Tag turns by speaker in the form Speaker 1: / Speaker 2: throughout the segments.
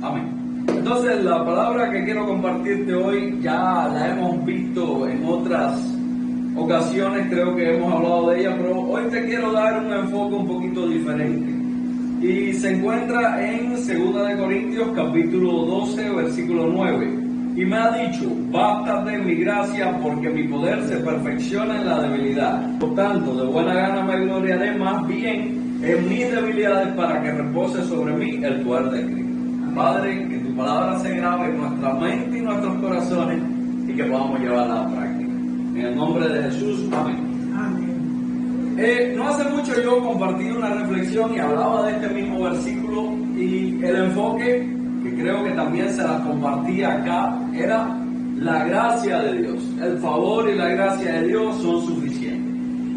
Speaker 1: Amén. Entonces, la palabra que quiero compartirte hoy ya la hemos visto en otras ocasiones, creo que hemos hablado de ella, pero hoy te quiero dar un enfoque un poquito diferente. Y se encuentra en 2 de Corintios capítulo 12, versículo 9. Y me ha dicho: bástate mi gracia, porque mi poder se perfecciona en la debilidad. Por tanto, de buena gana me gloriaré más bien en mis debilidades, para que repose sobre mí el poder de Cristo. Padre, que tu palabra se grabe en nuestra mente y nuestros corazones y que podamos llevarla a la práctica. En el nombre de Jesús, amén. No hace mucho yo compartí una reflexión y hablaba de este mismo versículo, y el enfoque que creo que también se las compartí acá era la gracia de Dios. El favor y la gracia de Dios son suficientes.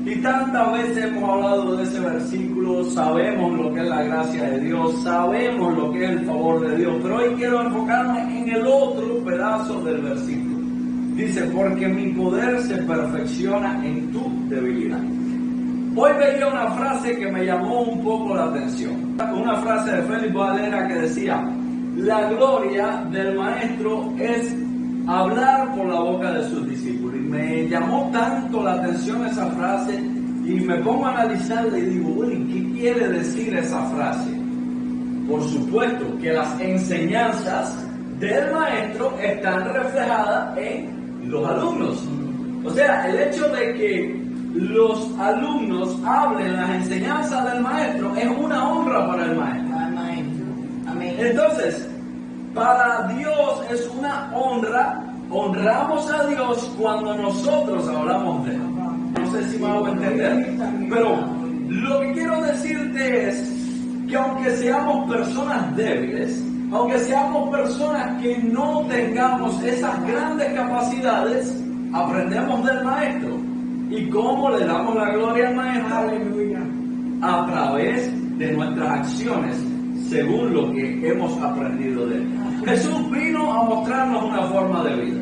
Speaker 1: Y tantas veces hemos hablado de ese versículo, sabemos lo que es la gracia de Dios, sabemos lo que es el favor de Dios, pero hoy quiero enfocarme en el otro pedazo del versículo. Dice: porque mi poder se perfecciona en tu debilidad. Hoy veía una frase que me llamó un poco la atención. Una frase de Félix Valera que decía: la gloria del maestro es hablar por la boca de sus discípulos. Y me llamó tanto la atención esa frase, y me pongo a analizarla y digo: bueno, ¿qué quiere decir esa frase? Por supuesto que las enseñanzas del maestro están reflejadas en los alumnos. O sea, el hecho de que los alumnos hablen las enseñanzas del maestro es una honra para el maestro. Amén. Entonces, para Dios es una honra. Honramos a Dios cuando nosotros hablamos de Él. No sé si me hago entender, pero lo que quiero decirte es que aunque seamos personas débiles, aunque seamos personas que no tengamos esas grandes capacidades, aprendemos del maestro. ¿Y cómo le damos la gloria al maestro? Aleluya. A través de nuestras acciones, según lo que hemos aprendido de él. Jesús vino a mostrarnos una forma de vida.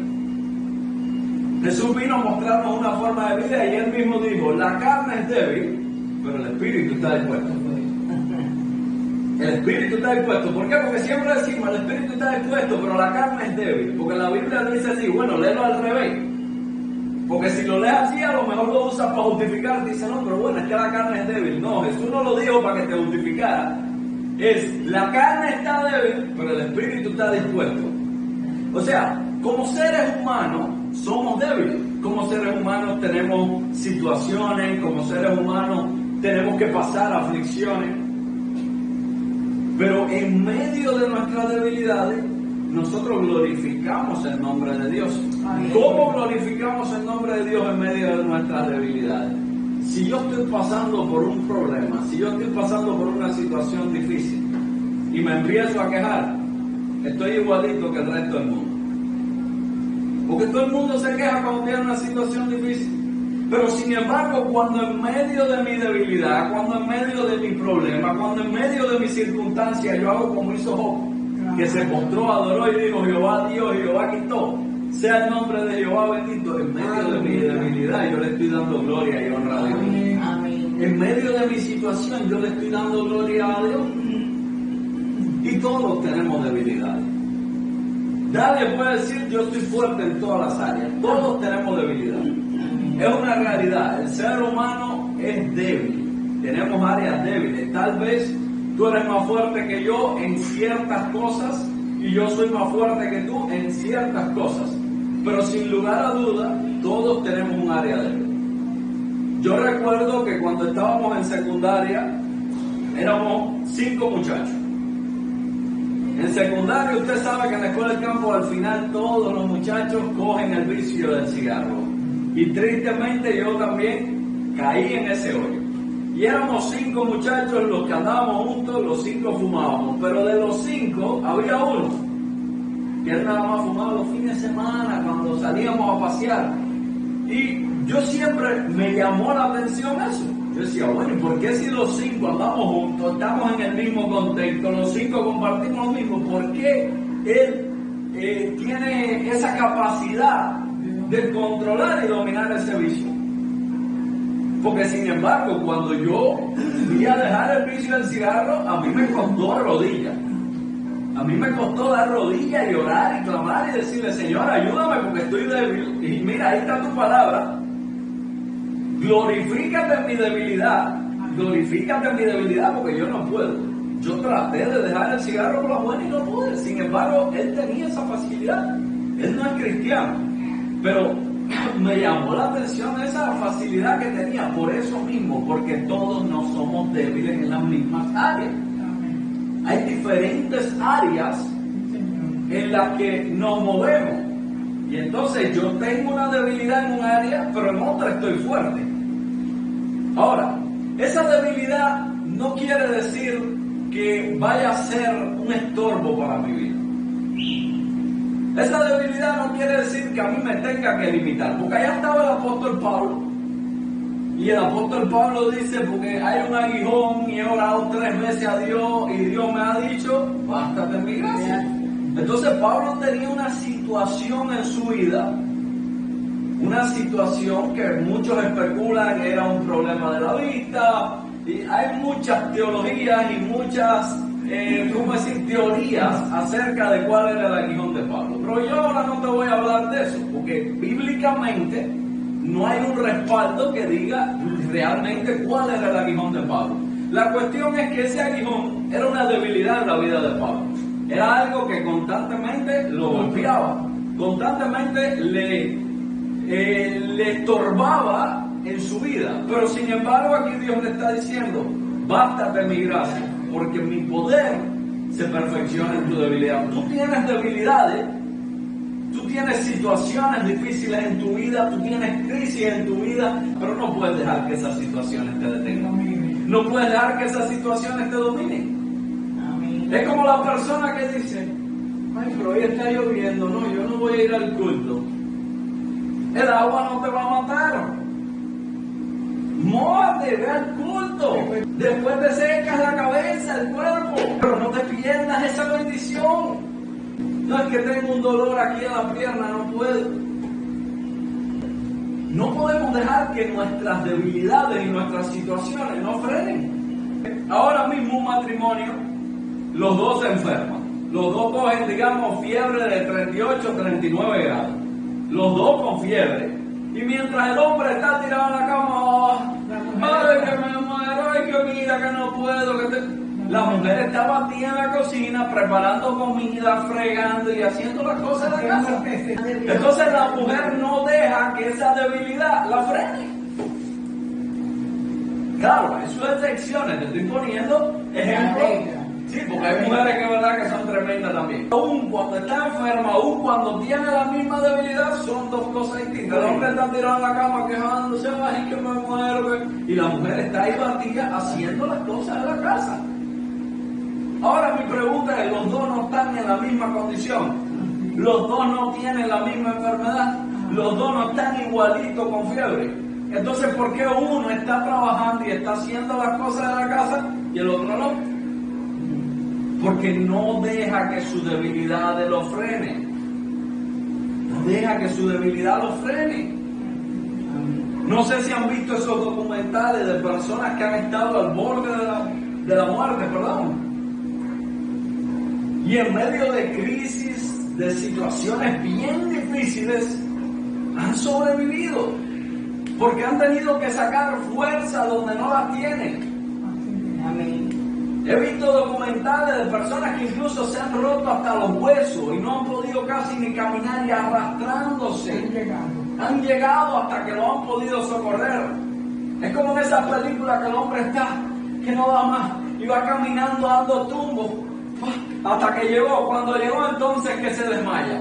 Speaker 1: Jesús vino a mostrarnos una forma de vida, y él mismo dijo: la carne es débil, pero el espíritu está dispuesto. El espíritu está dispuesto. ¿Por qué? Porque siempre decimos: el espíritu está dispuesto, pero la carne es débil. Porque la Biblia dice así. Bueno, léelo al revés. Porque si lo lees así, a lo mejor lo usas para justificar. Dice: no, pero bueno, es que la carne es débil. No, Jesús no lo dijo para que te justificara. La carne está débil, pero el espíritu está dispuesto. O sea, como seres humanos somos débiles. Como seres humanos tenemos situaciones, como seres humanos tenemos que pasar aflicciones. Pero en medio de nuestras debilidades, nosotros glorificamos el nombre de Dios. ¿Cómo glorificamos el nombre de Dios en medio de nuestras debilidades? Si yo estoy pasando por un problema, si yo estoy pasando por una situación difícil y me empiezo a quejar, estoy igualito que el resto del mundo. Porque todo el mundo se queja cuando tiene una situación difícil. Pero sin embargo, cuando en medio de mi debilidad, cuando en medio de mi problema, cuando en medio de mi circunstancia yo hago como hizo Job, que se postró, adoró y dijo: Jehová Dios, Jehová quitó, sea el nombre de Jehová bendito. En medio de mi debilidad yo le estoy dando gloria y honra a Dios. Amén. En medio de mi situación yo le estoy dando gloria a Dios. Y todos tenemos debilidades. Nadie puede decir: yo estoy fuerte en todas las áreas. Todos tenemos debilidades. Es una realidad. El ser humano es débil. Tenemos áreas débiles. Tal vez tú eres más fuerte que yo en ciertas cosas, y yo soy más fuerte que tú en ciertas cosas. Pero sin lugar a duda, todos tenemos un área débil. Yo recuerdo que cuando estábamos en secundaria, éramos 5 muchachos. En secundaria, usted sabe que en la escuela del campo, al final todos los muchachos cogen el vicio del cigarro. Y tristemente yo también caí en ese hoyo. Y éramos 5 muchachos los que andábamos juntos, los 5 fumábamos. Pero de los 5 había uno que él nada más fumaba los fines de semana, cuando salíamos a pasear. Y yo siempre me llamó la atención eso. Yo decía: bueno, ¿y por qué si los 5 andamos juntos, estamos en el mismo contexto, los 5 compartimos lo mismo? ¿Por qué él tiene esa capacidad de controlar y dominar ese vicio? Porque sin embargo, cuando yo fui a dejar el vicio del cigarro, a mí me costó rodillas. A mí me costó dar rodillas y orar y clamar y decirle, Señor, ayúdame porque estoy débil. Y mira, ahí está tu palabra. Glorifícate en mi debilidad. Glorifícate en mi debilidad porque yo no puedo. Yo traté de dejar el cigarro por la buena y no pude. Sin embargo, él tenía esa facilidad. Él no es cristiano. Pero me llamó la atención esa facilidad que tenía. Por eso mismo, porque todos no somos débiles en las mismas áreas. Hay diferentes áreas en las que nos movemos. Y entonces yo tengo una debilidad en un área, pero en otra estoy fuerte. Ahora, esa debilidad no quiere decir que vaya a ser un estorbo para mi vida. Esa debilidad no quiere decir que a mí me tenga que limitar, porque allá estaba el apóstol Pablo. Y el apóstol Pablo dice, porque hay un aguijón y he orado 3 veces a Dios y Dios me ha dicho, bástate en mi gracia. Entonces Pablo tenía una situación en su vida, una situación que muchos especulan que era un problema de la vista, y hay muchas teologías y muchas, teorías acerca de cuál era el aguijón de Pablo. Pero yo ahora no te voy a hablar de eso, porque bíblicamente no hay un respaldo que diga realmente cuál era el aguijón de Pablo. La cuestión es que ese aguijón era una debilidad en la vida de Pablo. Era algo que constantemente lo golpeaba, constantemente le estorbaba en su vida. Pero sin embargo aquí Dios le está diciendo, bástate mi gracia, porque mi poder se perfecciona en tu debilidad. Tú tienes debilidades, tú tienes situaciones difíciles en tu vida, tú tienes crisis en tu vida, pero no puedes dejar que esas situaciones te detengan. No puedes dejar que esas situaciones te dominen. Es como la persona que dice, ay, pero hoy está lloviendo, no, yo no voy a ir al culto. El agua no te va a matar. Mójate, ve al culto. Después te secas la cabeza, el cuerpo, pero no te pierdas esa bendición. No es que tengo un dolor aquí en la pierna, no puedo. No podemos dejar que nuestras debilidades y nuestras situaciones nos frenen. Ahora mismo un matrimonio, los dos se enferman. Los dos cogen, digamos, fiebre de 38, 39 grados. Los dos con fiebre. Y mientras el hombre está tirado en la cama, ay, que me muero, ay, que mira, que no puedo. La mujer está batida en la cocina, preparando comida, fregando y haciendo las cosas de la casa. Entonces la mujer no deja que esa debilidad la frene. Claro, hay sus excepciones, te estoy poniendo ejemplos. Sí, porque hay mujeres que verdad que son tremendas también. Aún cuando está enferma, aún cuando tiene la misma debilidad, son dos cosas distintas. El hombre está tirado en la cama quejándose, ay, que me muero. Y la mujer está ahí batida haciendo las cosas de la casa. Ahora mi pregunta es, ¿los dos no están en la misma condición? ¿Los dos no tienen la misma enfermedad? ¿Los dos no están igualitos con fiebre? Entonces, ¿por qué uno está trabajando y está haciendo las cosas de la casa y el otro no? Porque no deja que su debilidad lo frene. No deja que su debilidad lo frene. No sé si han visto esos documentales de personas que han estado al borde de la muerte, perdón. Y en medio de crisis, de situaciones bien difíciles, han sobrevivido. Porque han tenido que sacar fuerza donde no la tienen. Amén. He visto documentales de personas que incluso se han roto hasta los huesos y no han podido casi ni caminar y arrastrándose. Han llegado hasta que lo han podido socorrer. Es como en esa película que el hombre está, que no da más, y va caminando dando tumbos hasta que llegó. Cuando llegó entonces que se desmaya.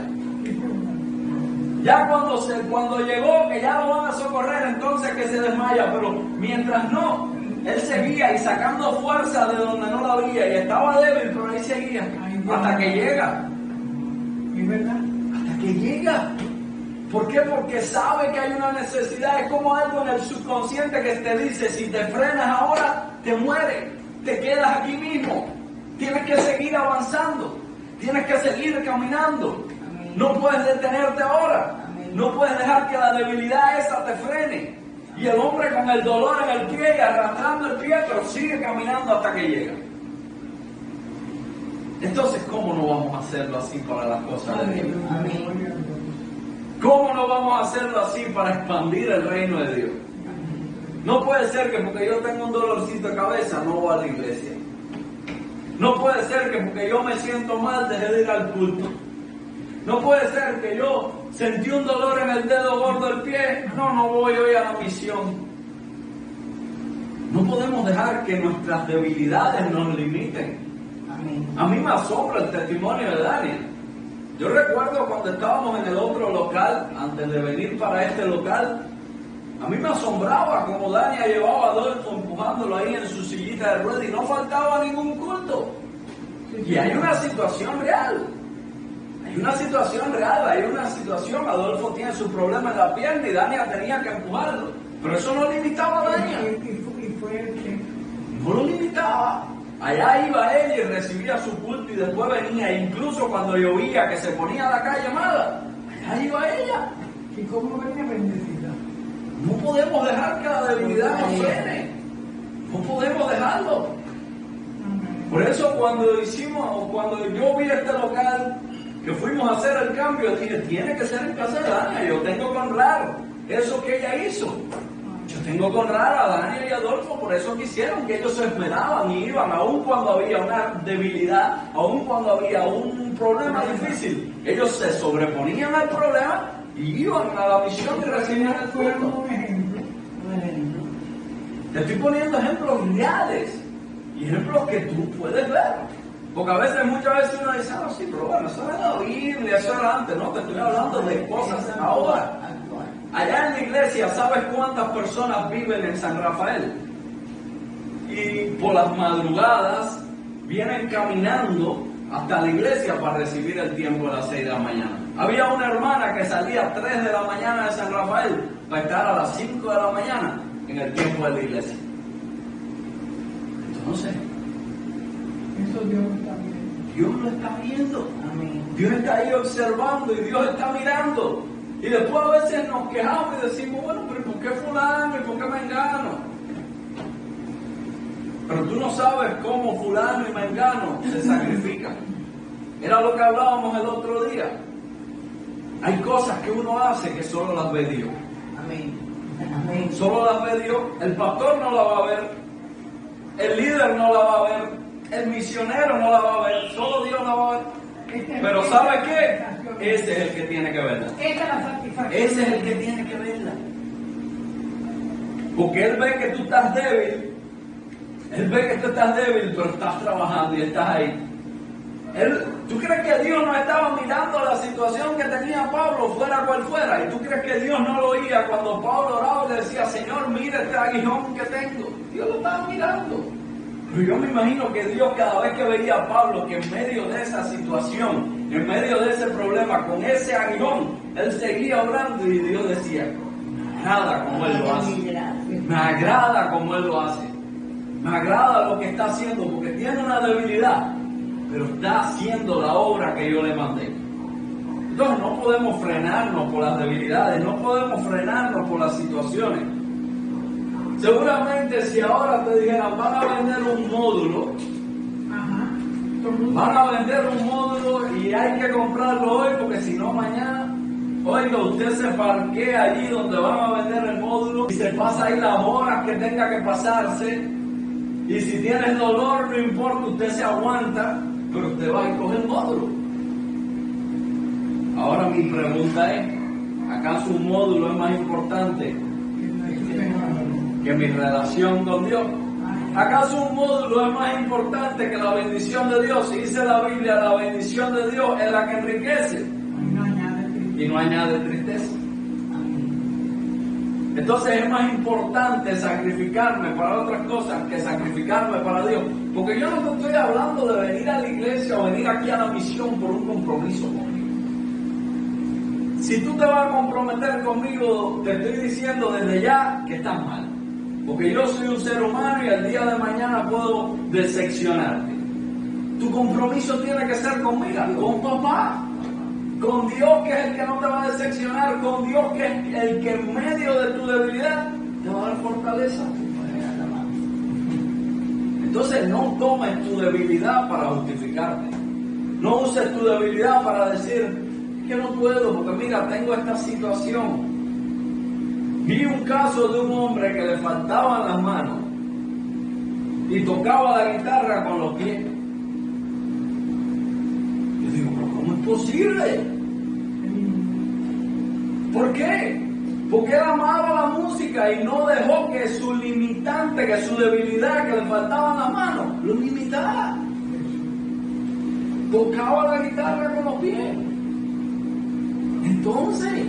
Speaker 1: Ya cuando llegó, que ya lo van a socorrer, entonces que se desmaya. Pero mientras no, él seguía y sacando fuerza de donde no la había y estaba débil, pero ahí seguía hasta que llega. ¿Es verdad? Hasta que llega. ¿Por qué? Porque sabe que hay una necesidad. Es como algo en el subconsciente que te dice, si te frenas ahora, te mueres, te quedas aquí mismo. Tienes que seguir avanzando, tienes que seguir caminando. No puedes detenerte ahora. No puedes dejar que la debilidad esa te frene. Y el hombre con el dolor en el pie y arrastrando el pie, pero sigue caminando hasta que llega. Entonces, ¿cómo no vamos a hacerlo así para las cosas de Dios?
Speaker 2: Amén.
Speaker 1: ¿Cómo no vamos a hacerlo así para expandir el reino de Dios? No puede ser que porque yo tengo un dolorcito de cabeza no voy a la iglesia. No puede ser que porque yo me siento mal dejé de ir al culto. No puede ser que yo sentí un dolor en el dedo gordo del pie, no voy hoy a la misión. No podemos dejar que nuestras debilidades nos limiten.
Speaker 2: Amén.
Speaker 1: A mí me asombra el testimonio de Daniel. Yo recuerdo cuando estábamos en el otro local, antes de venir para este local, a mí me asombraba como Daniel llevaba a Adolfo empujándolo ahí en su sillita de ruedas y no faltaba ningún culto. Y hay una situación real. Hay una situación, Adolfo tiene su problema en la pierna y Daniel tenía que empujarlo. Pero eso no limitaba a Daniel.
Speaker 2: Y fue el que...
Speaker 1: No lo limitaba. Allá iba él y recibía su culto y después venía, incluso cuando llovía que se ponía la calle mala, allá iba ella.
Speaker 2: ¿Y cómo venía bendecida?
Speaker 1: No podemos dejar que la debilidad nos frene. No podemos dejarlo. Por eso cuando yo vi este local, que fuimos a hacer el cambio, dije, tiene que ser en casa de Dania. Yo tengo que honrar eso que ella hizo. Yo tengo que honrar a Daniel y a Adolfo por eso que hicieron, que ellos se esmeraban y iban, aun cuando había una debilidad, aun cuando había un problema difícil. Ellos se sobreponían al problema y iban a la misión y recibían el culto.
Speaker 2: Un ejemplo.
Speaker 1: Te estoy poniendo ejemplos reales y ejemplos que tú puedes ver. Porque muchas veces uno dice, sí, pero bueno, eso era la Biblia, eso era antes, no, te estoy hablando de cosas ahora. Allá en la iglesia, ¿sabes cuántas personas viven en San Rafael? Y por las madrugadas vienen caminando hasta la iglesia para recibir el tiempo de las 6 de la mañana. Había una hermana que salía a 3 de la mañana de San Rafael para estar a las 5 de la mañana en el tiempo de la iglesia. Entonces,
Speaker 2: eso Dios lo está viendo.
Speaker 1: Dios lo está viendo.
Speaker 2: Amén.
Speaker 1: Dios está ahí observando y Dios está mirando. Y después a veces nos quejamos y decimos, bueno, pero ¿por qué fulano y por qué mengano? Pero tú no sabes cómo fulano y mengano se sacrifican. Era lo que hablábamos el otro día. Hay cosas que uno hace que solo las ve Dios.
Speaker 2: Amén. Amén.
Speaker 1: Solo las ve Dios. El pastor no la va a ver. El líder no la va a ver. El misionero no la va a ver. Solo Dios la va a ver. Pero ¿sabe qué? Ese es el que tiene que verla.
Speaker 2: Esa es la satisfacción.
Speaker 1: Ese es el que tiene que verla. Porque Él ve que tú estás débil. Él ve que tú estás débil, pero estás trabajando y estás ahí. ¿Tú crees que Dios no estaba mirando la situación que tenía Pablo, fuera cual fuera? ¿Y tú crees que Dios no lo oía cuando Pablo oraba y le decía, Señor, mira este aguijón que tengo? Dios lo estaba mirando. Pero yo me imagino que Dios cada vez que veía a Pablo, que en medio de esa situación, en medio de ese problema, con ese aguijón, él seguía orando y Dios decía, me agrada como él lo hace. Me agrada como él lo hace. Me agrada lo que está haciendo porque tiene una debilidad, pero está haciendo la obra que yo le mandé. Entonces no podemos frenarnos por las debilidades, no podemos frenarnos por las situaciones. Seguramente si ahora te dijeran, van a vender un módulo, van a vender un módulo y hay que comprarlo hoy porque si no mañana, oiga, usted se parquea allí donde van a vender el módulo y se pasa ahí las horas que tenga que pasarse. Y si tienes dolor, no importa, usted se aguanta, pero usted va y coge el módulo. Ahora mi pregunta es, ¿acaso un módulo es más importante que mi relación con Dios? ¿Acaso un módulo es más importante que la bendición de Dios? Si dice la Biblia, la bendición de Dios es la que enriquece y no añade tristeza. Entonces es más importante sacrificarme para otras cosas que sacrificarme para Dios. Porque yo no te estoy hablando de venir a la iglesia o venir aquí a la misión por un compromiso conmigo. Si tú te vas a comprometer conmigo, te estoy diciendo desde ya que estás mal. Porque yo soy un ser humano y el día de mañana puedo decepcionarte. Tu compromiso tiene que ser conmigo, con papá. Con Dios, que es el que no te va a decepcionar, con Dios, que es el que en medio de tu debilidad te va a dar fortaleza. Entonces no tomes tu debilidad para justificarte. No uses tu debilidad para decir que no puedo, porque mira, tengo esta situación. Vi un caso de un hombre que le faltaban las manos y tocaba la guitarra con los pies. Yo digo, pero ¿cómo es posible? ¿Por qué? Porque él amaba la música y no dejó que su limitante, que su debilidad, que le faltaban las manos, lo limitara. Tocaba la guitarra con los pies. Entonces,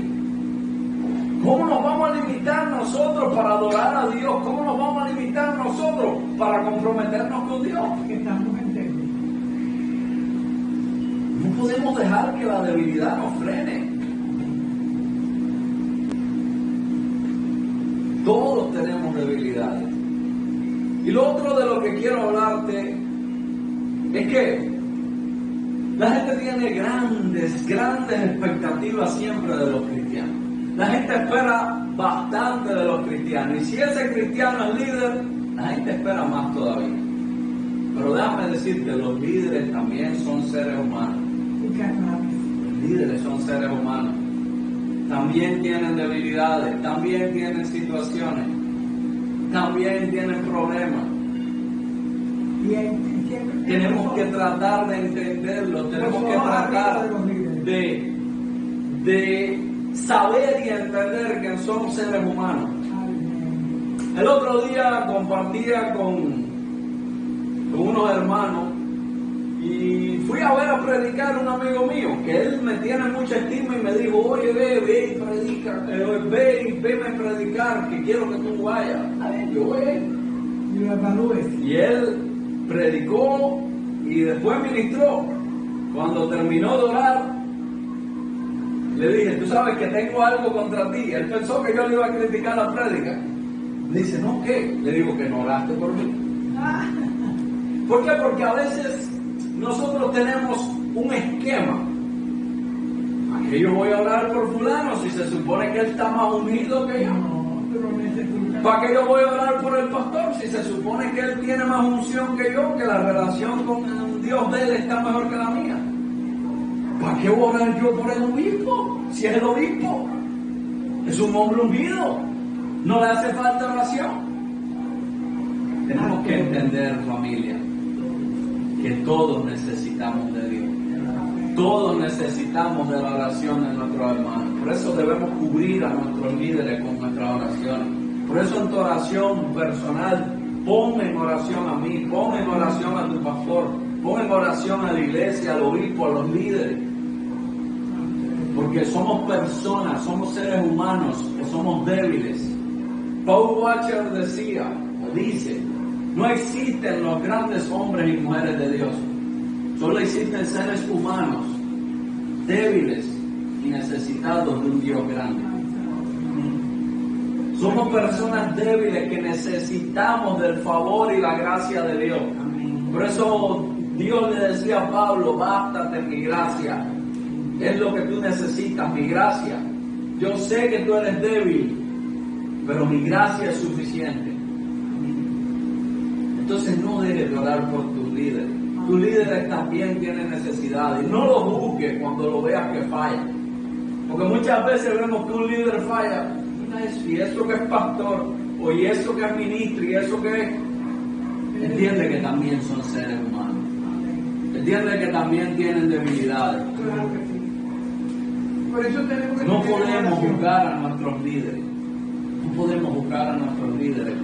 Speaker 1: ¿cómo nos vamos a limitar nosotros para adorar a Dios? ¿Cómo nos vamos a limitar nosotros para comprometernos con Dios?
Speaker 2: Que estamos entendiendo.
Speaker 1: No podemos dejar que la debilidad nos frene. Todos tenemos debilidades. Y lo otro de lo que quiero hablarte es que la gente tiene grandes expectativas siempre de los cristianos. La gente espera bastante de los cristianos. Y si ese cristiano es líder, la gente espera más todavía. Pero déjame decirte, los líderes también son seres humanos. Los líderes son seres humanos. También tienen debilidades, también tienen situaciones, también tienen problemas. Tenemos que tratar de entenderlo, tenemos que tratar de saber y entender que somos seres humanos. El otro día compartía con unos hermanos y fui a ver a predicar un amigo mío, que él me tiene mucha estima y me dijo, oye, ve y predica, veme a predicar, que quiero que tú vayas. Yo voy. Y él predicó y después ministró. Cuando terminó de orar, le dije, tú sabes que tengo algo contra ti. Él pensó que yo le iba a criticar la prédica. Me dice, no, ¿qué? Le digo que no oraste por mí. ¿Por qué? Porque a veces nosotros tenemos un esquema. ¿Para qué yo voy a orar por fulano si se supone que él está más unido que yo? ¿Para qué yo voy a orar por el pastor si se supone que él tiene más unción que yo, que la relación con Dios de él está mejor que la mía? ¿Para qué voy a orar yo por el obispo si es el obispo? Es un hombre ungido. No le hace falta oración. Tenemos que entender, familia, que todos necesitamos de Dios. Todos necesitamos de la oración de nuestros hermanos. Por eso debemos cubrir a nuestros líderes con nuestras oraciones. Por eso en tu oración personal, pon en oración a mí, pon en oración a tu pastor, pon en oración a la iglesia, al obispo, a los líderes. Porque somos personas, somos seres humanos, que somos débiles. Paul Washer dice, no existen los grandes hombres y mujeres de Dios. Solo existen seres humanos, débiles y necesitados de un Dios grande. Somos personas débiles que necesitamos del favor y la gracia de Dios. Por eso Dios le decía a Pablo, bástate mi gracia. Es lo que tú necesitas, mi gracia. Yo sé que tú eres débil, pero mi gracia es suficiente. Entonces no dejes de orar por tus líderes. Tus líderes también tienen necesidades. No lo juzgues cuando lo veas que falla. Porque muchas veces vemos que un líder falla. Y eso que es pastor, o y eso que es ministro, y eso que es... Entiende que también son seres humanos. Entiende que también tienen debilidades.
Speaker 2: Claro que sí. Por eso tenemos que
Speaker 1: No podemos juzgar a nuestros líderes. No podemos juzgar a nuestros líderes.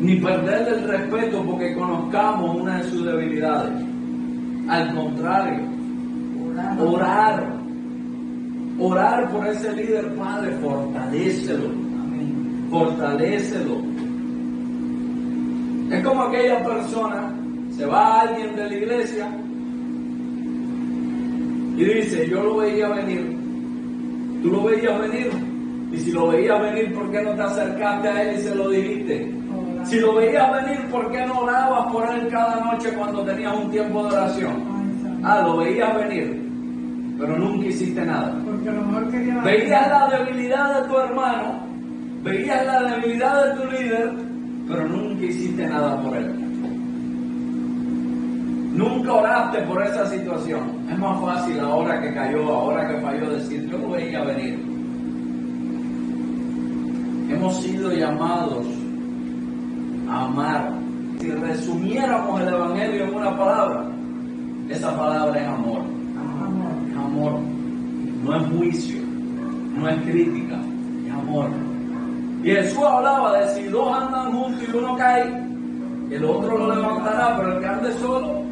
Speaker 1: Ni perder el respeto porque conozcamos una de sus debilidades. Al contrario, orar por ese líder, Padre, fortalécelo. Fortalécelo. Es como aquella persona, se va a alguien de la iglesia y dice, yo lo veía venir. ¿Tú lo veías venir? Y si lo veías venir, ¿por qué no te acercaste a él y se lo dijiste? Si lo veías venir, ¿por qué no orabas por él cada noche cuando tenías un tiempo de oración? Lo veías venir, pero nunca hiciste nada.
Speaker 2: Porque a lo mejor quería...
Speaker 1: Veías la debilidad de tu hermano, veías la debilidad de tu líder, pero nunca hiciste nada por él. Nunca oraste por esa situación. Es más fácil ahora que cayó, ahora que falló, decir, yo lo veía venir. Hemos sido llamados a amar. Si resumiéramos el Evangelio en una palabra, esa palabra es amor. Es amor. No es juicio, no es crítica, es amor. Y Jesús hablaba de si dos andan juntos y uno cae, el otro lo levantará, pero el que ande solo.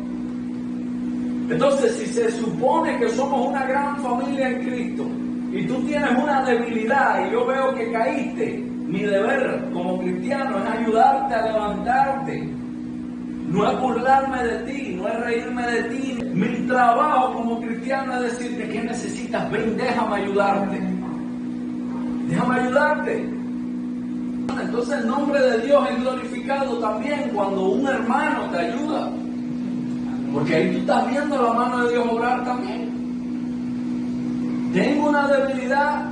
Speaker 1: Entonces, si se supone que somos una gran familia en Cristo y tú tienes una debilidad y yo veo que caíste, mi deber como cristiano es ayudarte a levantarte. No es burlarme de ti, no es reírme de ti. Mi trabajo como cristiano es decirte que necesitas, ven, déjame ayudarte. Déjame ayudarte. Entonces el nombre de Dios es glorificado también cuando un hermano te ayuda. Porque ahí tú estás viendo la mano de Dios obrar también. Tengo una debilidad,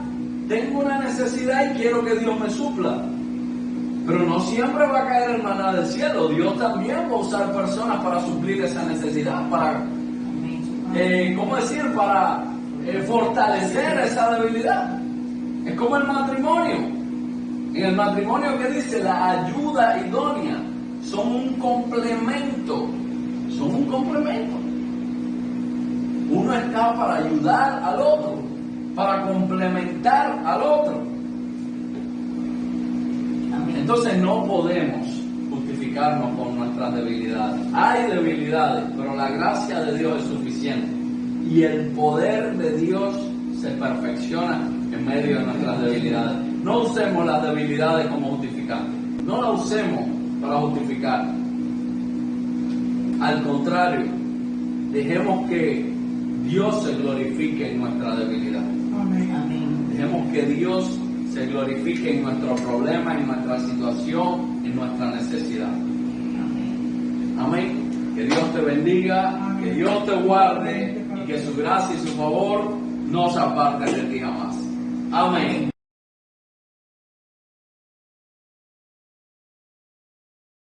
Speaker 1: tengo una necesidad y quiero que Dios me supla. Pero no siempre va a caer el maná del cielo. Dios también va a usar personas para suplir esa necesidad, para, para fortalecer esa debilidad. Es como el matrimonio. En el matrimonio, ¿qué dice? La ayuda idónea. Son un complemento. Son un complemento. Uno está para ayudar al otro, para complementar al otro. Entonces no podemos justificarnos con nuestras debilidades. Hay debilidades, pero la gracia de Dios es suficiente. Y el poder de Dios se perfecciona en medio de nuestras debilidades. No usemos las debilidades como justificantes. No las usemos para justificar. Al contrario, dejemos que Dios se glorifique en nuestra debilidad.
Speaker 2: Amén.
Speaker 1: Dejemos que Dios se glorifique en nuestro problema, en nuestra situación, en nuestra necesidad. Amén. Que Dios te bendiga, que Dios te guarde y que su gracia y su favor no se aparten de ti jamás. Amén.